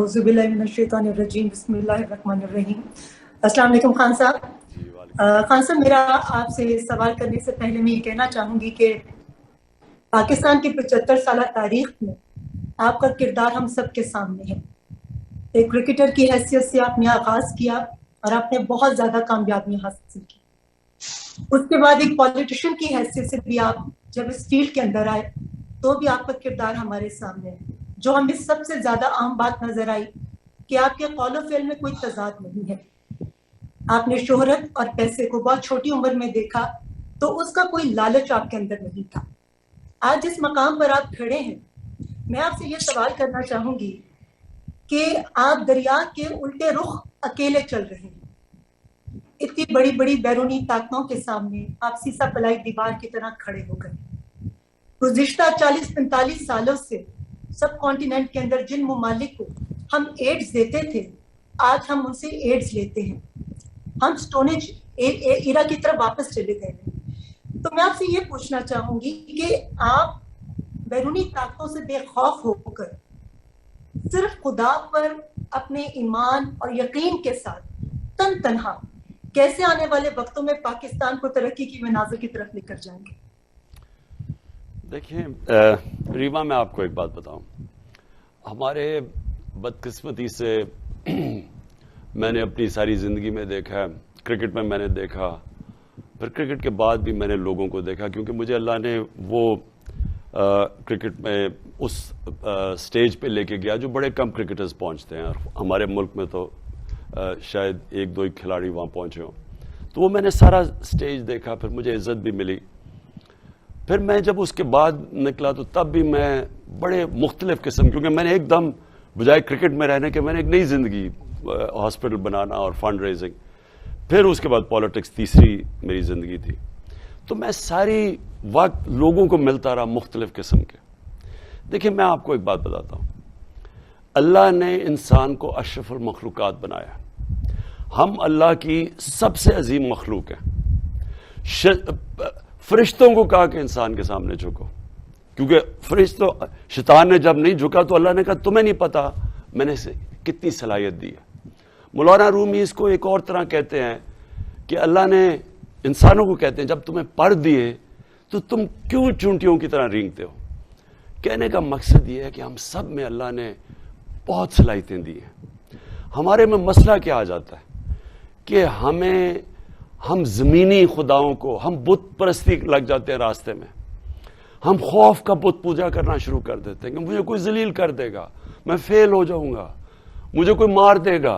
औज़ुबिल्लाहिमिनश्शैतानिर्रजीम, बिस्मिल्लाहिर्रहमानिर्रहीम। अस्सलाम वालेकुम खान साहब। खान साहब, मेरा आपसे सवाल करने से पहले मैं ये कहना चाहूँगी कि पाकिस्तान की 75 साल तारीख में आपका किरदार हम सब के सामने है। एक क्रिकेटर की हैसियत से आपने आगाज़ किया और आपने बहुत ज़्यादा कामयाबी हासिल की। उसके बाद एक पॉलिटिशियन की हैसियत से भी आप जब इस फील्ड के अंदर आए तो भी आपका किरदार हमारे सामने है। जो हमें सबसे ज़्यादा आम बात नज़र आई कि आपके कौल व फ़िल में कोई तज़ाद नहीं है। आपने शोहरत और पैसे को बहुत छोटी उम्र में देखा तो उसका कोई लालच आपके अंदर नहीं था। आज जिस मकाम पर आप खड़े हैं, मैं आपसे ये सवाल करना चाहूँगी कि आप दरिया के उल्टे रुख अकेले चल रहे हैं। इतनी बड़ी बड़ी बैरूनी ताकतों के सामने आप सीसा पलाई दीवार की तरह खड़े हो गए। गुज़िश्ता 40-45 सालों से सब कॉन्टिनेंट के अंदर जिन ममालिक को हम एड्स देते थे, आज हम उनसे एड्स लेते हैं। हम स्टोनेज इरा की तरफ वापस चले गए हैं। तो मैं आपसे ये पूछना चाहूंगी कि आप बैरूनी ताकतों से बेखौफ होकर सिर्फ खुदा पर अपने ईमान और यकीन के साथ तन तनहा कैसे आने वाले वक्तों में पाकिस्तान को तरक्की की मनाज़िर की तरफ लेकर जाएंगे? देखिए रीमा, मैं आपको एक बात बताऊं। हमारे बदकिस्मती से मैंने अपनी सारी ज़िंदगी में देखा, क्रिकेट में मैंने देखा, फिर क्रिकेट के बाद भी मैंने लोगों को देखा, क्योंकि मुझे अल्लाह ने वो क्रिकेट में उस स्टेज पे लेके गया जो बड़े कम क्रिकेटर्स पहुंचते हैं, और हमारे मुल्क में तो शायद एक दो ही खिलाड़ी वहाँ पहुंचे हों। तो वो मैंने सारा स्टेज देखा, फिर मुझे इज़्ज़त भी मिली। फिर मैं जब उसके बाद निकला तो तब भी मैं बड़े मुख्तलिफ किस्म, क्योंकि मैंने एकदम बजाय क्रिकेट में रहने के मैंने एक नई ज़िंदगी, हॉस्पिटल बनाना और फंड रेजिंग, फिर उसके बाद पॉलिटिक्स, तीसरी मेरी ज़िंदगी थी। तो मैं सारी वक्त लोगों को मिलता रहा मुख्तलिफ किस्म के। देखिए, मैं आपको एक बात बताता हूँ। अल्लाह ने इंसान को अशरफुल मखलूकात बनाया। हम अल्लाह की सबसे अजीम मखलूक हैं। फरिश्तों को कहा कि इंसान के सामने झुको, क्योंकि फरिश्तों, शैतान ने जब नहीं झुका तो अल्लाह ने कहा तुम्हें नहीं पता मैंने इसे कितनी सलाहियत दी है। मौलाना रूमी इसको एक और तरह कहते हैं कि अल्लाह ने इंसानों को कहते हैं जब तुम्हें पर दिए तो तुम क्यों चूंटियों की तरह रेंगते हो। कहने का मकसद ये है कि हम सब में अल्लाह ने बहुत सलाहियतें दी हैं। हमारे में मसला क्या आ जाता है कि हम ज़मीनी खुदाओं को, हम बुत परस्ती लग जाते हैं रास्ते में। हम खौफ का बुत पूजा करना शुरू कर देते हैं कि मुझे कोई जलील कर देगा, मैं फेल हो जाऊंगा, मुझे कोई मार देगा,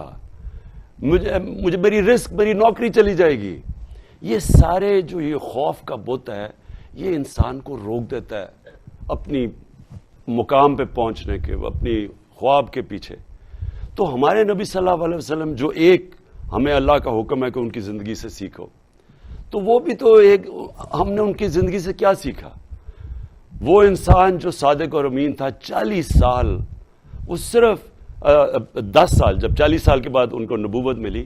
मुझे मेरी रिस्क, मेरी नौकरी चली जाएगी। ये सारे जो ये खौफ का बुत है, ये इंसान को रोक देता है अपनी मुकाम पे पहुंचने के, अपनी ख्वाब के पीछे। तो हमारे नबी सल्लल्लाहु अलैहि वसल्लम जो एक हमें अल्लाह का हुक्म है कि उनकी ज़िंदगी से सीखो, तो वो भी तो एक, हमने उनकी ज़िंदगी से क्या सीखा। वो इंसान जो सादिक और अमीन था 40 साल, वो सिर्फ 10 साल, जब 40 साल के बाद उनको नबूवत मिली,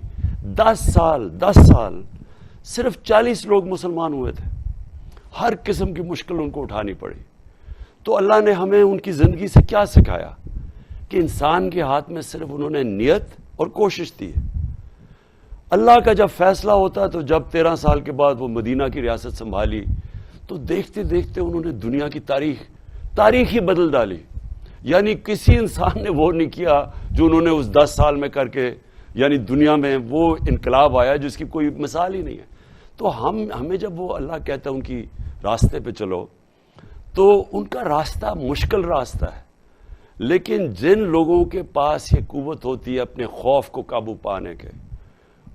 10 साल सिर्फ 40 लोग मुसलमान हुए थे। हर किस्म की मुश्किल उनको उठानी पड़ी। तो अल्लाह ने हमें उनकी ज़िंदगी से क्या सिखाया कि इंसान के हाथ में सिर्फ उन्होंने नियत और कोशिश दी है। अल्लाह का जब फैसला होता, तो जब 13 साल के बाद वो मदीना की रियासत संभाली, तो देखते देखते उन्होंने दुनिया की तारीख ही बदल डाली। यानी किसी इंसान ने वो नहीं किया जो उन्होंने उस 10 साल में करके, यानी दुनिया में वो इनकलाब आया जिसकी कोई मिसाल ही नहीं है। तो हमें जब वो अल्लाह कहता है उनकी रास्ते पे चलो, तो उनका रास्ता मुश्किल रास्ता है, लेकिन जिन लोगों के पास ये कुव्वत होती है अपने खौफ को काबू पाने के,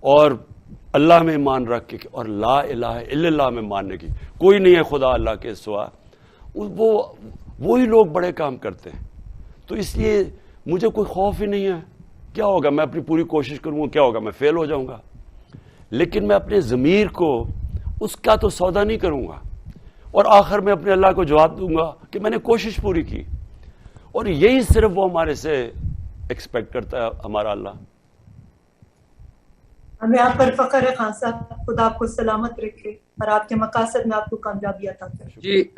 और अल्लाह में ईमान रख के, और ला इलाहा इल्लल्लाह में मानने की, कोई नहीं है खुदा अल्लाह के सिवा, वही लोग बड़े काम करते हैं। तो इसलिए मुझे कोई खौफ ही नहीं है। क्या होगा, मैं अपनी पूरी कोशिश करूंगा, क्या होगा, मैं फेल हो जाऊंगा, लेकिन मैं अपने ज़मीर को उसका तो सौदा नहीं करूंगा, और आखिर में अपने अल्लाह को जवाब दूंगा कि मैंने कोशिश पूरी की। और यही सिर्फ वो हमारे से एक्सपेक्ट करता है, हमारा अल्लाह। हमें आप पर फख्र है खान साहब। खुदा आपको सलामत रखे और आपके मकासद में आपको कामयाबी अता करे। जी।